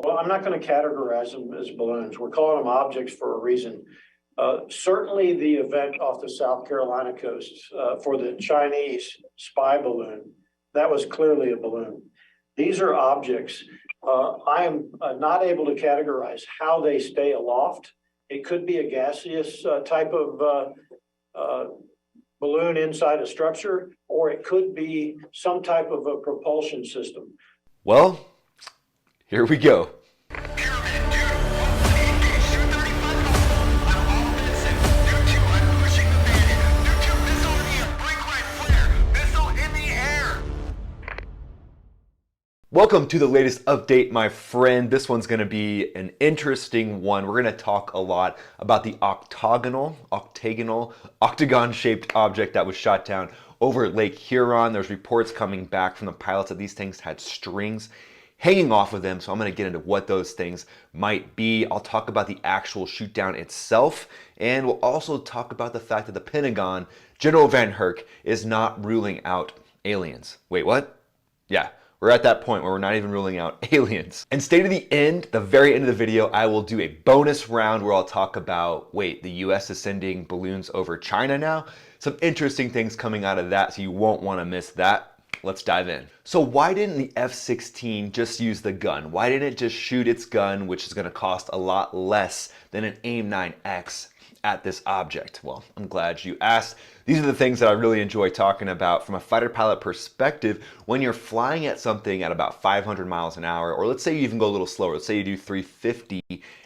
Well, I'm not going to categorize them as balloons. We're calling them objects for a reason. Certainly the event off the South Carolina coast for the Chinese spy balloon, that was clearly a balloon. These are objects. I am not able to categorize how they stay aloft. It could be a gaseous type of balloon inside a structure, or it could be some type of a propulsion system. Well, here we go. Welcome to the latest update, my friend. This one's going to be an interesting one. We're going to talk a lot about the octagon-shaped object that was shot down over Lake Huron. There's reports coming back from the pilots that these things had strings hanging off of them, so I'm going to get into what those things might be. I'll talk about the actual shoot down itself, and we'll also talk about the fact that the Pentagon, General Van Herk, is not ruling out aliens. Wait, what? Yeah. We're at that point where we're not even ruling out aliens. And stay to the end, the very end of the video, I will do a bonus round where I'll talk about, wait, the US is sending balloons over China now? Some interesting things coming out of that, so you won't want to miss that. Let's dive in. So why didn't the F-16 just use the gun? Why didn't it just shoot its gun, which is going to cost a lot less than an AIM-9X at this object? Well, I'm glad you asked. These are the things that I really enjoy talking about from a fighter pilot perspective when you're flying at something at about 500 miles an hour, or let's say you even go a little slower. Let's say you do 350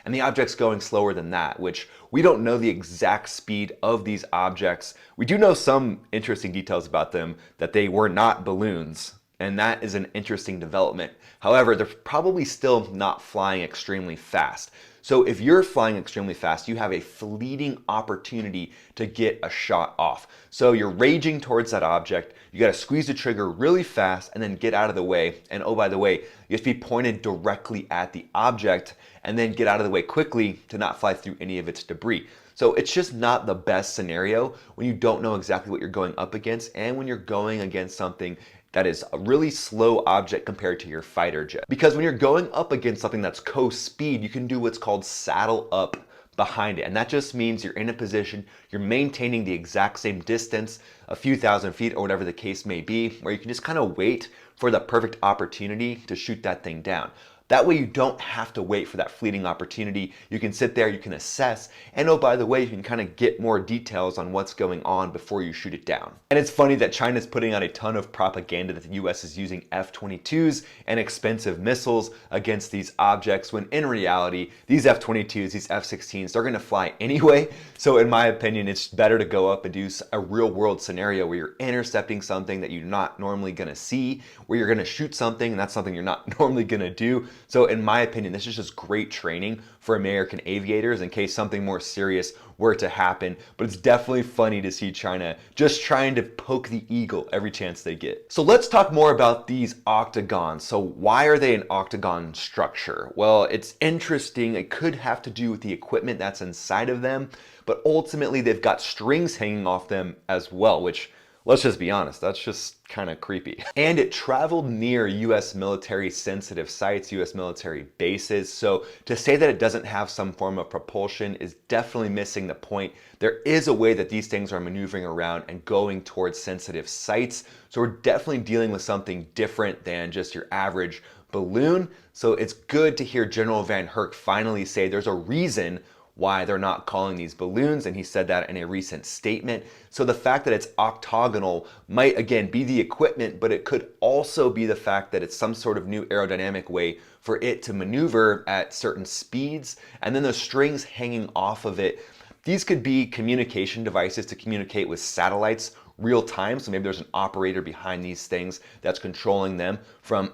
and the object's going slower than that, which we don't know the exact speed of these objects. We do know some interesting details about them, that they were not balloons, and that is an interesting development. However, they're probably still not flying extremely fast. So if you're flying extremely fast, you have a fleeting opportunity to get a shot off. So you're raging towards that object, you gotta squeeze the trigger really fast and then get out of the way. And oh, by the way, you have to be pointed directly at the object and then get out of the way quickly to not fly through any of its debris. So it's just not the best scenario when you don't know exactly what you're going up against and when you're going against something that is a really slow object compared to your fighter jet. Because when you're going up against something that's coast speed, you can do what's called saddle up behind it. And that just means you're in a position, you're maintaining the exact same distance, a few thousand feet or whatever the case may be, where you can just kind of wait for the perfect opportunity to shoot that thing down. That way you don't have to wait for that fleeting opportunity. You can sit there, you can assess, and oh, by the way, you can kind of get more details on what's going on before you shoot it down. And it's funny that China's putting out a ton of propaganda that the US is using F-22s and expensive missiles against these objects, when in reality, these F-22s, these F-16s, they're gonna fly anyway. So in my opinion, it's better to go up and do a real world scenario where you're intercepting something that you're not normally gonna see, where you're gonna shoot something and that's something you're not normally gonna do. So in my opinion, this is just great training for American aviators in case something more serious were to happen. But it's definitely funny to see China just trying to poke the eagle every chance they get. So let's talk more about these octagons. So why are they an octagon structure? Well, it's interesting. It could have to do with the equipment that's inside of them, but ultimately they've got strings hanging off them as well, which, let's just be honest, that's just kind of creepy. And it traveled near US military sensitive sites, US military bases. So to say that it doesn't have some form of propulsion is definitely missing the point. There is a way that these things are maneuvering around and going towards sensitive sites. So we're definitely dealing with something different than just your average balloon. So it's good to hear General Van Herk finally say there's a reason why they're not calling these balloons, and he said that in a recent statement. So the fact that it's octagonal might again be the equipment, but it could also be the fact that it's some sort of new aerodynamic way for it to maneuver at certain speeds, and then the strings hanging off of it. These could be communication devices to communicate with satellites real time, so maybe there's an operator behind these things that's controlling them from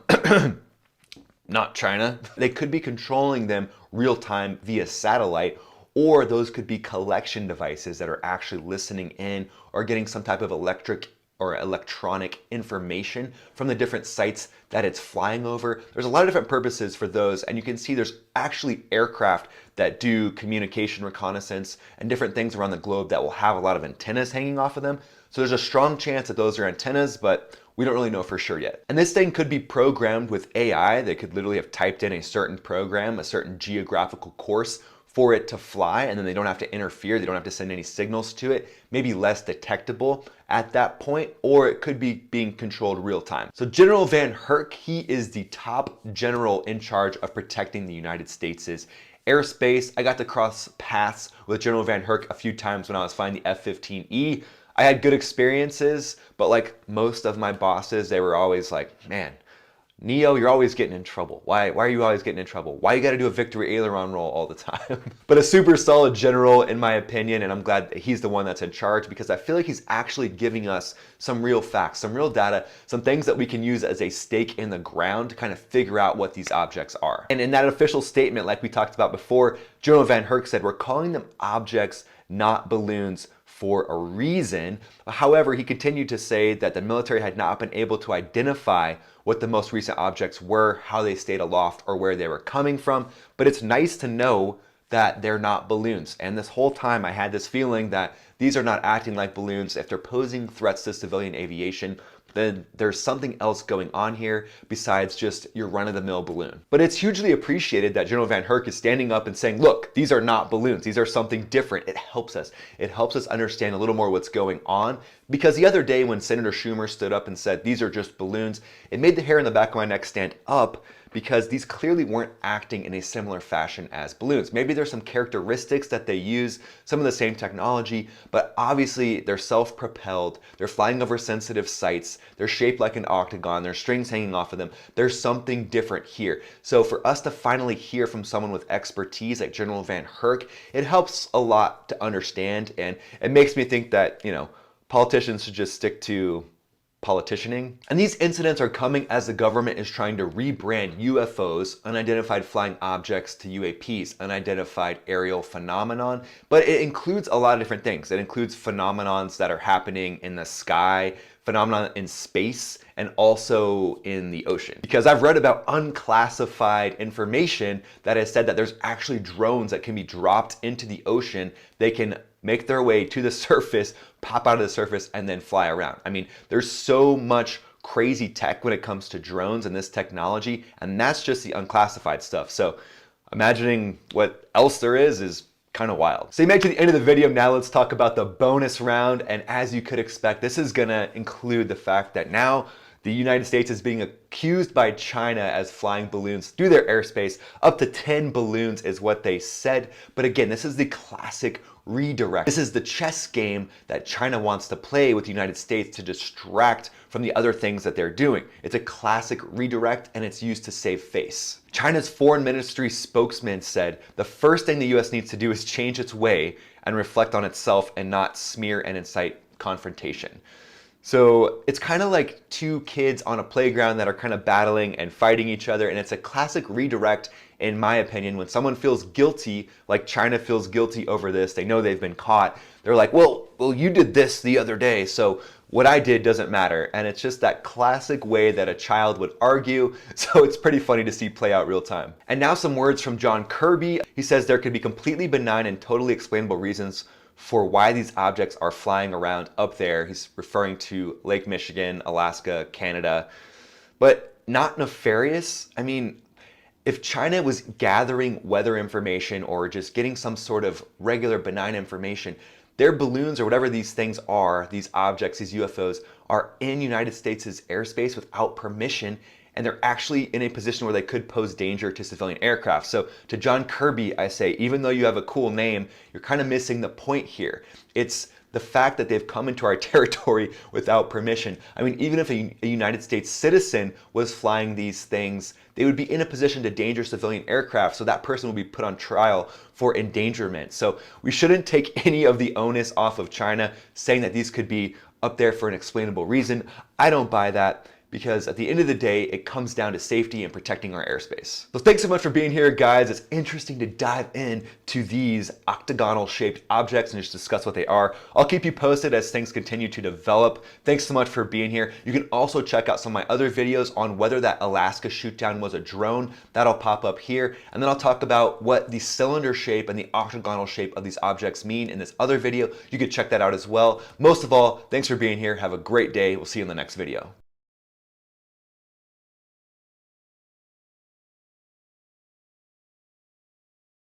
not China. They could be controlling them real time via satellite, or those could be collection devices that are actually listening in or getting some type of electric or electronic information from the different sites that it's flying over. There's a lot of different purposes for those, and you can see there's actually aircraft that do communication reconnaissance and different things around the globe that will have a lot of antennas hanging off of them. So there's a strong chance that those are antennas, but We don't really know for sure yet. And this thing could be programmed with AI. They could literally have typed in a certain program, a certain geographical course for it to fly, and then they don't have to interfere, they don't have to send any signals to it, maybe less detectable at that point, or it could be being controlled real time. So General Van Herk, he is the top general in charge of protecting the United States' airspace. I got to cross paths with General Van Herk a few times when I was flying the F-15E. I had good experiences, but like most of my bosses, they were always like, man, Neo, you're always getting in trouble. Why are you always getting in trouble? Why you gotta do a victory aileron roll all the time? But a super solid general in my opinion, and I'm glad that he's the one that's in charge because I feel like he's actually giving us some real facts, some real data, some things that we can use as a stake in the ground to kind of figure out what these objects are. And in that official statement, like we talked about before, General Van Herk said, we're calling them objects, not balloons, for a reason. However, he continued to say that the military had not been able to identify what the most recent objects were, how they stayed aloft, or where they were coming from. But it's nice to know that they're not balloons. And this whole time I had this feeling that these are not acting like balloons. If they're posing threats to civilian aviation, then there's something else going on here besides just your run-of-the-mill balloon. But it's hugely appreciated that General Van Herk is standing up and saying, look, these are not balloons. These are something different. It helps us. It helps us understand a little more what's going on. Because the other day when Senator Schumer stood up and said, these are just balloons, it made the hair on the back of my neck stand up because these clearly weren't acting in a similar fashion as balloons. Maybe there's some characteristics that they use, some of the same technology, but obviously they're self-propelled, they're flying over sensitive sites, they're shaped like an octagon, there's strings hanging off of them. There's something different here. So for us to finally hear from someone with expertise like General Van Herk, it helps a lot to understand, and it makes me think that, you know, politicians should just stick to politicianing. And these incidents are coming as the government is trying to rebrand UFOs, unidentified flying objects, to UAPs, unidentified aerial phenomenon. But it includes a lot of different things. It includes phenomenons that are happening in the sky, phenomenon in space, and also in the ocean. Because I've read about unclassified information that has said that there's actually drones that can be dropped into the ocean. They can make their way to the surface, pop out of the surface, and then fly around. I mean, there's so much crazy tech when it comes to drones and this technology, and that's just the unclassified stuff. So imagining what else there is kind of wild. So you made it to the end of the video. Now let's talk about the bonus round. And as you could expect, this is gonna include the fact that now the United States is being accused by China as flying balloons through their airspace. Up to 10 balloons is what they said. But again, this is the classic redirect. This is the chess game that China wants to play with the United States to distract from the other things that they're doing. It's a classic redirect, and it's used to save face. China's foreign ministry spokesman said the first thing the US needs to do is change its way and reflect on itself and not smear and incite confrontation. So it's kind of like two kids on a playground that are kind of battling and fighting each other, and it's a classic redirect, in my opinion. When someone feels guilty, like China feels guilty over this, they know they've been caught, they're like, well, you did this the other day, so what I did doesn't matter. And it's just that classic way that a child would argue, so it's pretty funny to see play out real time. And now some words from John Kirby. He says there could be completely benign and totally explainable reasons for why these objects are flying around up there. He's referring to Lake Michigan, Alaska, Canada, but not nefarious. I mean, if China was gathering weather information or just getting some sort of regular benign information, their balloons or whatever these things are, these objects, these UFOs, are in United States' airspace without permission, and they're actually in a position where they could pose danger to civilian aircraft. So to John Kirby, I say, even though you have a cool name, you're kind of missing the point here. It's the fact that they've come into our territory without permission. I mean, even if a United States citizen was flying these things, they would be in a position to endanger civilian aircraft, so that person would be put on trial for endangerment. So we shouldn't take any of the onus off of China, saying that these could be up there for an explainable reason. I don't buy that, because at the end of the day, it comes down to safety and protecting our airspace. So thanks so much for being here, guys. It's interesting to dive into these octagonal shaped objects and just discuss what they are. I'll keep you posted as things continue to develop. Thanks so much for being here. You can also check out some of my other videos on whether that Alaska shootdown was a drone. That'll pop up here. And then I'll talk about what the cylinder shape and the octagonal shape of these objects mean in this other video. You can check that out as well. Most of all, thanks for being here. Have a great day. We'll see you in the next video.